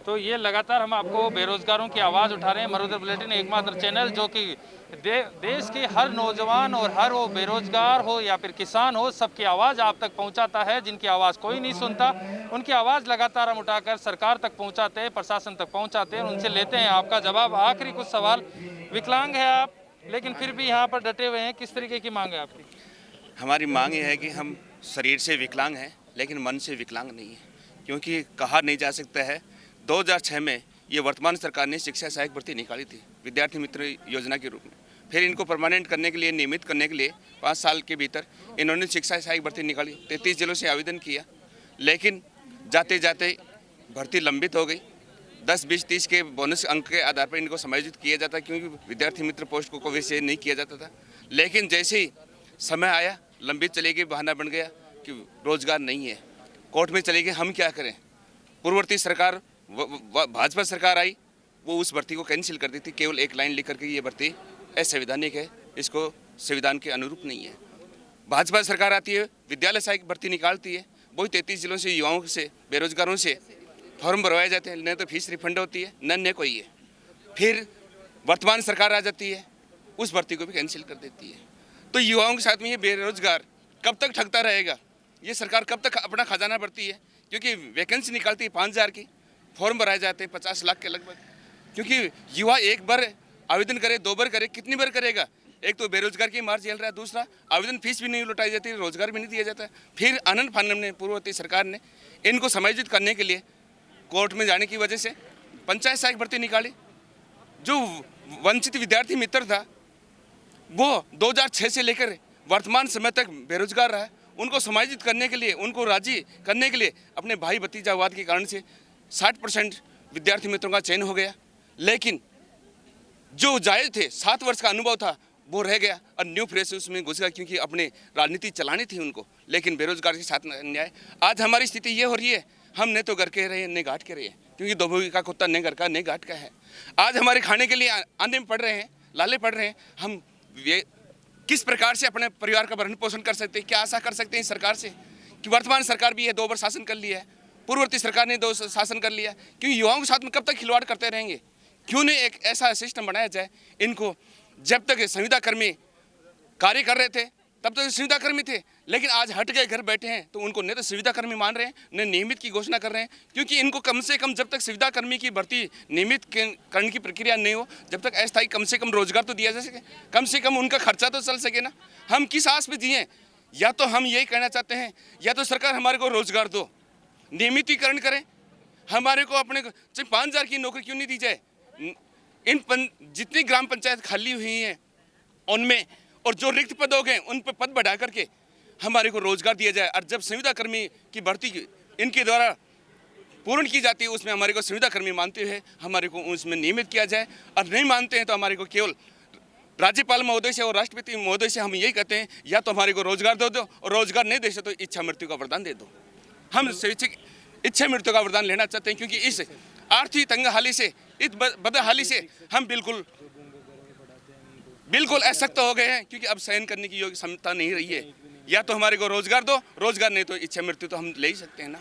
तो ये लगातार हम आपको बेरोजगारों की आवाज़ उठा रहे हैं। मरुधर बुलेटिन एकमात्र चैनल जो कि देश के हर नौजवान और हर वो बेरोजगार हो या फिर किसान हो, सबकी आवाज़ आप तक पहुंचाता है। जिनकी आवाज़ कोई नहीं सुनता, उनकी आवाज़ लगातार हम उठाकर सरकार तक पहुंचाते हैं, प्रशासन तक पहुंचाते हैं, उनसे लेते हैं आपका जवाब। आखिरी कुछ सवाल, विकलांग है आप लेकिन फिर भी यहाँ पर डटे हुए हैं, किस तरीके की मांग है आपकी? हमारी मांग ये है कि हम शरीर से विकलांग हैं लेकिन मन से विकलांग नहीं है, क्योंकि कहा नहीं जा सकता है 2006 में ये वर्तमान सरकार ने शिक्षा सहायक भर्ती निकाली थी विद्यार्थी मित्र योजना के रूप में। फिर इनको परमानेंट करने के लिए, नियमित करने के लिए 5 साल के भीतर इन्होंने शिक्षा सहायक भर्ती निकाली। 33 जिलों से आवेदन किया, लेकिन जाते जाते भर्ती लंबित हो गई। 10, 20, 30 के बोनस अंक के आधार पर इनको समायोजित किया जाता, क्योंकि विद्यार्थी मित्र पोस्ट को वैसे नहीं किया जाता था। लेकिन जैसे ही समय आया, लंबित चले गए, बहाना बन गया कि रोजगार नहीं है, कोर्ट में चले गए। हम क्या करें? पूर्ववर्ती सरकार, भाजपा सरकार आई, वो उस भर्ती को कैंसिल कर दी थी, केवल एक लाइन लिख करके ये भर्ती असंवैधानिक है, इसको संविधान के अनुरूप नहीं है। भाजपा सरकार आती है, विद्यालय सहायक भर्ती निकालती है, वही 33 जिलों से युवाओं से, बेरोजगारों से फॉर्म भरवाए जाते हैं, न तो फीस रिफंड होती है, न कोई है। फिर वर्तमान सरकार आ जाती है, उस भर्ती को भी कैंसिल कर देती है। तो युवाओं के साथ में ये बेरोजगार कब तक ठगता रहेगा? ये सरकार कब तक अपना खजाना भरती है? क्योंकि वैकेंसी निकालती है 5000 की, फॉर्म भराए जाते हैं 50 लाख के लगभग। क्योंकि युवा एक बार आवेदन करे, 2 बार करे, कितनी बार करेगा? एक तो बेरोजगार की मार झेल रहा है, दूसरा आवेदन फीस भी नहीं लौटाई जाती, रोजगार भी नहीं दिया जाता। फिर आनंद फानन ने, पूर्ववर्ती सरकार ने इनको समायोजित करने के लिए कोर्ट में जाने की वजह से पंचायत सहायक भर्ती निकाली। जो वंचित विद्यार्थी मित्र था, वो 2006 से लेकर वर्तमान समय तक बेरोजगार रहा है। उनको समायोजित करने के लिए, उनको राजी करने के लिए अपने भाई भतीजावाद के कारण से 60% विद्यार्थी मित्रों का चयन हो गया। लेकिन जो जायज थे, 7 वर्ष का अनुभव था, वो रह गया और न्यू फ्रेश उसमें घुस गया, क्योंकि अपने राजनीति चलानी थी उनको। लेकिन बेरोजगार के साथ अन्याय। आज हमारी स्थिति ये हो रही है, हम न तो घर के रहे न घाट के रहे, क्योंकि दोभोगी का कुत्ता न घर का न घाट का है। आज हमारे खाने के लिए आने में पड़ रहे हैं, लाले पड़ रहे हैं। हम किस प्रकार से अपने परिवार का भरण पोषण कर सकते हैं? क्या आशा कर सकते हैं इस सरकार से? कि वर्तमान सरकार भी है, 2 बार शासन कर लिया है, पूर्ववर्ती सरकार ने 2 शासन कर लिया। क्योंकि युवाओं के साथ में कब तक खिलवाड़ करते रहेंगे? क्यों नहीं एक ऐसा सिस्टम बनाया जाए? इनको जब तक संविदा कर्मी कार्य कर रहे थे तब तक संविदा कर्मी थे, लेकिन आज हट गए, घर बैठे हैं, तो उनको न तो संविदा कर्मी मान रहे हैं, न नियमित की घोषणा कर रहे हैं। क्योंकि इनको कम से कम जब तक संविदा कर्मी की भर्ती नियमित करने की प्रक्रिया नहीं हो, जब तक अस्थायी कम से कम रोजगार तो दिया जा सके, कम से कम उनका खर्चा तो चल सके ना। हम किस आस पे जिए? या तो हम यही कहना चाहते हैं, या तो सरकार हमारे को रोजगार दो, नियमितीकरण करें, हमारे को अपने 5000 की नौकरी क्यों नहीं दी जाए? जितनी ग्राम पंचायत खाली हुई हैं उनमें, और जो रिक्त पद हो गए उन पर पद बढ़ा करके हमारे को रोजगार दिया जाए। और जब संविदा कर्मी की भर्ती इनके द्वारा पूर्ण की जाती है, उसमें हमारे को संविदा कर्मी मानते हुए हमारे को उसमें नियमित किया जाए। और नहीं मानते हैं तो हमारे को केवल राज्यपाल महोदय से और राष्ट्रपति महोदय से हम यही कहते हैं, या तो हमारे को रोजगार दे दो, और रोजगार नहीं दे सकते तो इच्छा मृत्यु का वरदान दे दो। हम स्वैच्छिक इच्छा मृत्यु का वरदान लेना चाहते हैं, क्योंकि इस आर्थिक तंगहाली से, इस बदहाली से हम बिल्कुल असक्त हो गए हैं, क्योंकि अब सहन करने की योग्य क्षमता नहीं रही है। या तो हमारे को रोजगार दो, रोजगार नहीं तो इच्छा मृत्यु तो हम ले ही सकते हैं ना।